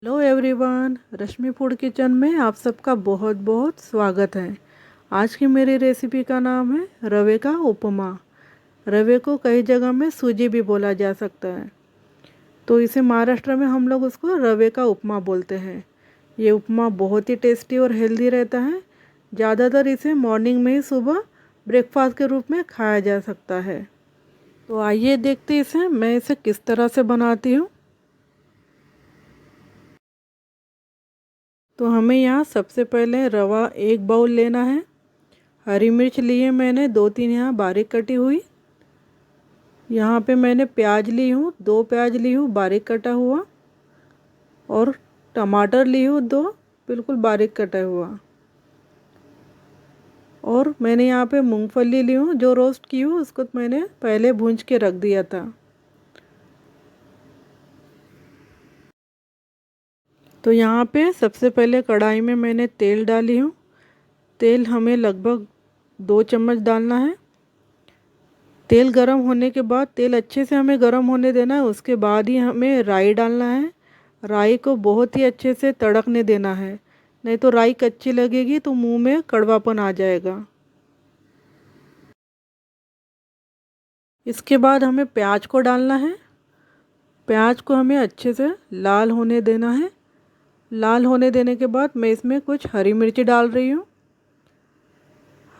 Hello everyone, रश्मि food kitchen में आप सबका बहुत बहुत स्वागत है। आज की मेरी रेसिपी का नाम है रवे का उपमा। रवे को कई जगह में सूजी भी बोला जा सकता है, तो इसे महाराष्ट्र में हम लोग उसको रवे का उपमा बोलते हैं। ये उपमा बहुत ही टेस्टी और हेल्दी रहता है। ज़्यादातर इसे मॉर्निंग में ही सुबह ब्रेकफास्ट के रूप में खाया जा सकता है। तो आइए देखते इसे मैं इसे किस तरह से बनाती हूँ। तो हमें यहाँ सबसे पहले रवा 1 बाउल लेना है। हरी मिर्च ली है मैंने 2-3 यहाँ बारीक कटी हुई। यहाँ पे मैंने प्याज ली हूँ, 2 प्याज ली हूँ बारीक कटा हुआ। और टमाटर ली हूँ 2 बिल्कुल बारीक कटा हुआ। और मैंने यहाँ पे मूंगफली ली हूँ जो रोस्ट की हूँ, उसको मैंने पहले भूंज के रख दिया था। तो यहाँ पे सबसे पहले कढ़ाई में मैंने तेल डाली हूँ। तेल हमें लगभग 2 चम्मच डालना है। तेल गरम होने के बाद, तेल अच्छे से हमें गरम होने देना है। उसके बाद ही हमें राई डालना है। राई को बहुत ही अच्छे से तड़कने देना है, नहीं तो राई कच्ची लगेगी तो मुंह में कड़वापन आ जाएगा। इसके बाद हमें प्याज को डालना है। प्याज को हमें अच्छे से लाल होने देना है। लाल होने देने के बाद मैं इसमें कुछ हरी मिर्ची डाल रही हूँ।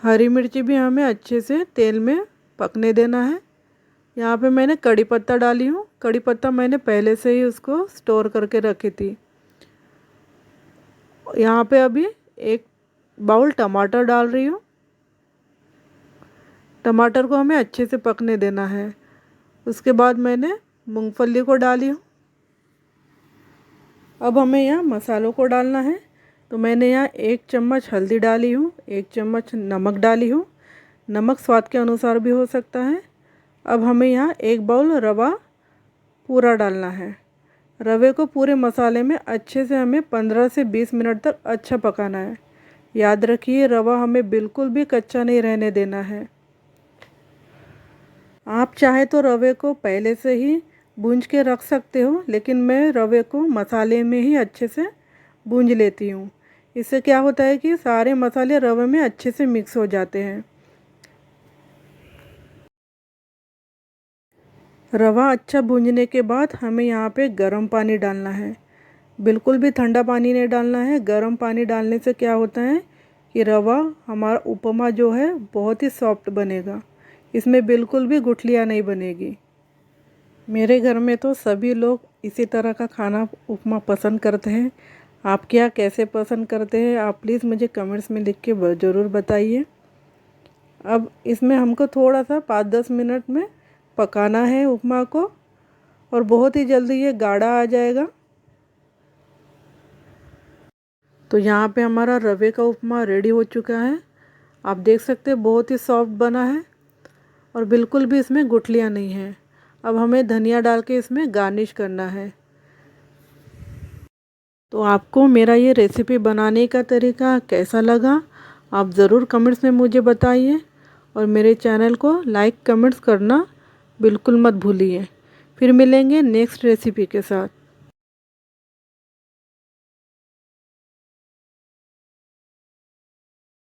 हरी मिर्ची भी हमें अच्छे से तेल में पकने देना है। यहाँ पे मैंने कड़ी पत्ता डाली हूँ। कड़ी पत्ता मैंने पहले से ही उसको स्टोर करके रखी थी। यहाँ पे अभी 1 बाउल टमाटर डाल रही हूँ। टमाटर को हमें अच्छे से पकने देना है। उसके बाद मैंने मूंगफली को डाली हूँ। अब हमें यहाँ मसालों को डालना है। तो मैंने यहाँ 1 चम्मच हल्दी डाली हूँ, 1 चम्मच नमक डाली हूँ। नमक स्वाद के अनुसार भी हो सकता है। अब हमें यहाँ 1 बाउल रवा पूरा डालना है। रवे को पूरे मसाले में अच्छे से हमें 15 से 20 मिनट तक अच्छा पकाना है। याद रखिए, रवा हमें बिल्कुल भी कच्चा नहीं रहने देना है। आप चाहे तो रवे को पहले से ही भूंज के रख सकते हो, लेकिन मैं रवे को मसाले में ही अच्छे से भूंज लेती हूँ। इससे क्या होता है कि सारे मसाले रवे में अच्छे से मिक्स हो जाते हैं। रवा अच्छा भूंजने के बाद हमें यहाँ पे गर्म पानी डालना है। बिल्कुल भी ठंडा पानी नहीं डालना है। गर्म पानी डालने से क्या होता है कि रवा हमारा उपमा जो है बहुत ही सॉफ्ट बनेगा। इसमें बिल्कुल भी गुठलियाँ नहीं बनेगी। मेरे घर में तो सभी लोग इसी तरह का खाना उपमा पसंद करते हैं। आप क्या कैसे पसंद करते हैं, आप प्लीज़ मुझे कमेंट्स में लिख के ज़रूर बताइए। अब इसमें हमको थोड़ा सा 5-10 मिनट में पकाना है उपमा को, और बहुत ही जल्दी ये गाढ़ा आ जाएगा। तो यहाँ पे हमारा रवे का उपमा रेडी हो चुका है। आप देख सकते हैं बहुत ही सॉफ्ट बना है और बिल्कुल भी इसमें गुठलियाँ नहीं हैं। अब हमें धनिया डाल के इसमें गार्निश करना है। तो आपको मेरा ये रेसिपी बनाने का तरीका कैसा लगा, आप ज़रूर कमेंट्स में मुझे बताइए। और मेरे चैनल को लाइक कमेंट्स करना बिल्कुल मत भूलिए। फिर मिलेंगे नेक्स्ट रेसिपी के साथ।